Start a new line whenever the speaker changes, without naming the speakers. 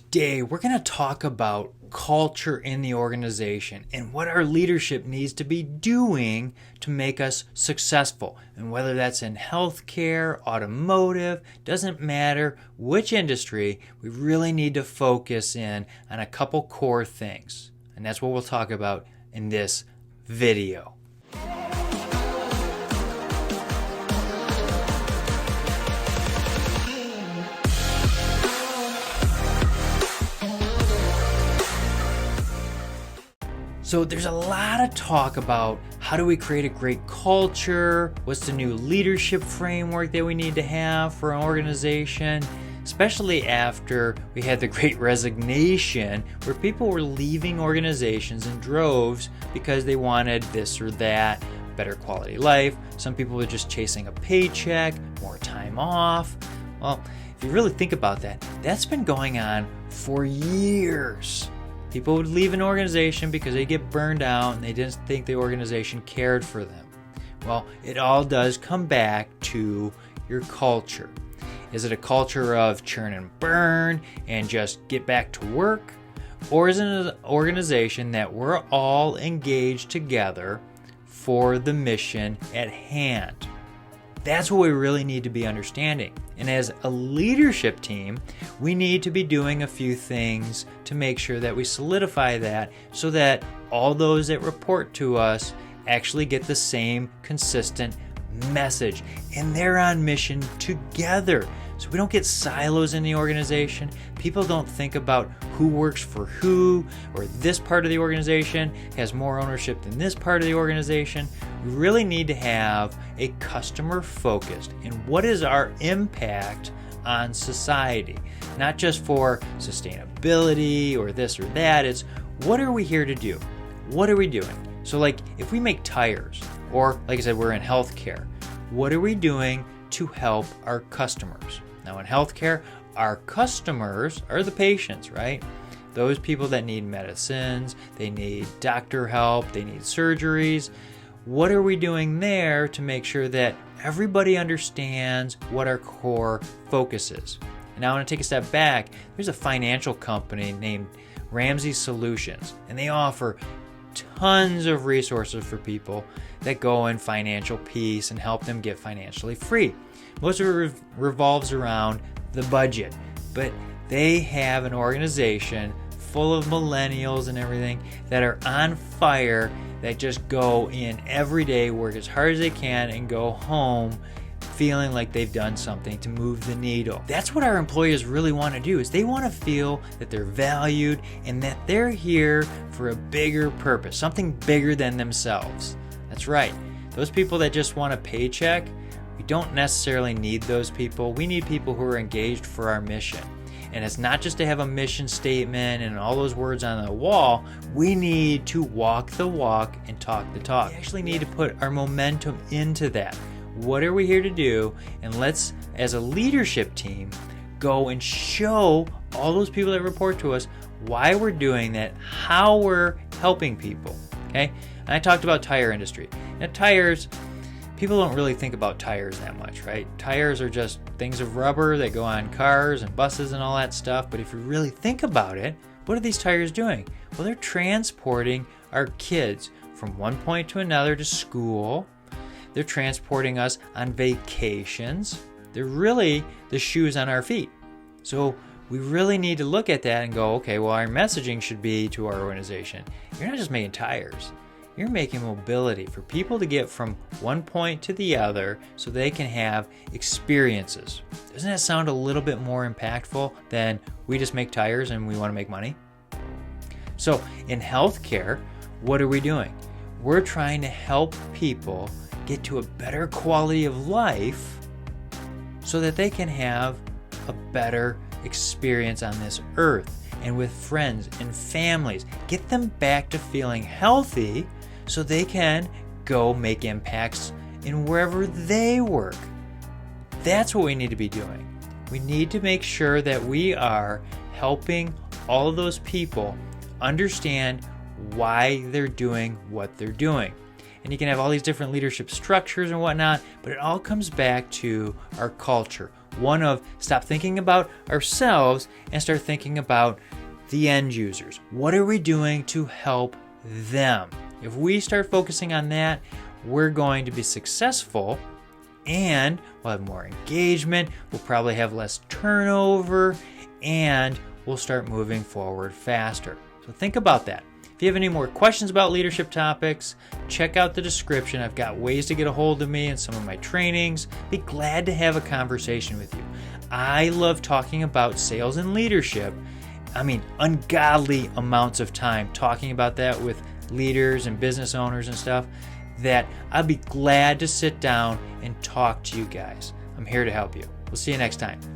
Today, we're going to talk about culture in the organization and what our leadership needs to be doing to make us successful. And whether that's in healthcare, automotive, doesn't matter which industry, we really need to focus in on a couple core things. And that's what we'll talk about in this video. So there's a lot of talk about how do we create a great culture, what's the new leadership framework that we need to have for an organization, especially after we had the Great Resignation where people were leaving organizations in droves because they wanted this or that, better quality life. Some people were just chasing a paycheck, more time off. Well, if you really think about that, that's been going on for years. People would leave an organization because they get burned out and they didn't think the organization cared for them. Well, it all does come back to your culture. Is it a culture of churn and burn and just get back to work? Or is it an organization that we're all engaged together for the mission at hand? That's what we really need to be understanding. And as a leadership team, we need to be doing a few things to make sure that we solidify that so that all those that report to us actually get the same consistent message. And they're on mission together. So we don't get silos in the organization. People don't think about who works for who, or this part of the organization has more ownership than this part of the organization. We really need to have a customer focused and what is our impact on society, not just for sustainability or this or that. It's what are we here to do? What are we doing? So like if we make tires, or like I said, we're in healthcare, what are we doing to help our customers? Now in healthcare, our customers are the patients, right? Those people that need medicines, they need doctor help, they need surgeries. What are we doing there to make sure that everybody understands what our core focus is? And now I want to take a step back. There's a financial company named Ramsey Solutions, and they offer tons of resources for people that go in financial peace and help them get financially free. Most of it revolves around the budget, but they have an organization full of millennials and everything that are on fire, that just go in every day, work as hard as they can, and go home feeling like they've done something to move the needle. That's what our employers really want to do, is they want to feel that they're valued and that they're here for a bigger purpose, something bigger than themselves. That's right. Those people that just want a paycheck, we don't necessarily need those people. We need people who are engaged for our mission. And it's not just to have a mission statement and all those words on the wall. We need to walk the walk and talk the talk. We actually need to put our momentum into that. What are we here to do? And let's, as a leadership team, go and show all those people that report to us why we're doing that, how we're helping people. Okay? And I talked about tire industry. Now tires, people don't really think about tires that much, right? Tires are just things of rubber that go on cars and buses and all that stuff. But if you really think about it, what are these tires doing? Well, they're transporting our kids from one point to another to school. They're transporting us on vacations. They're really the shoes on our feet. So we really need to look at that and go, okay, well, our messaging should be to our organization. You're not just making tires. You're making mobility for people to get from one point to the other so they can have experiences. Doesn't that sound a little bit more impactful than we just make tires and we want to make money? So in healthcare, what are we doing? We're trying to help people get to a better quality of life so that they can have a better experience on this earth and with friends and families. Get them back to feeling healthy so they can go make impacts in wherever they work. That's what we need to be doing. We need to make sure that we are helping all of those people understand why they're doing what they're doing. And you can have all these different leadership structures and whatnot, but it all comes back to our culture. one of stop thinking about ourselves and start thinking about the end users. What are we doing to help them? If we start focusing on that, we're going to be successful and we'll have more engagement, we'll probably have less turnover, and we'll start moving forward faster. So think about that. If you have any more questions about leadership topics, check out the description. I've got ways to get a hold of me in some of my trainings. Be glad to have a conversation with you. I love talking about sales and leadership. I mean, ungodly amounts of time talking about that with leaders and business owners and stuff, that I'd be glad to sit down and talk to you guys. I'm here to help you. We'll see you next time.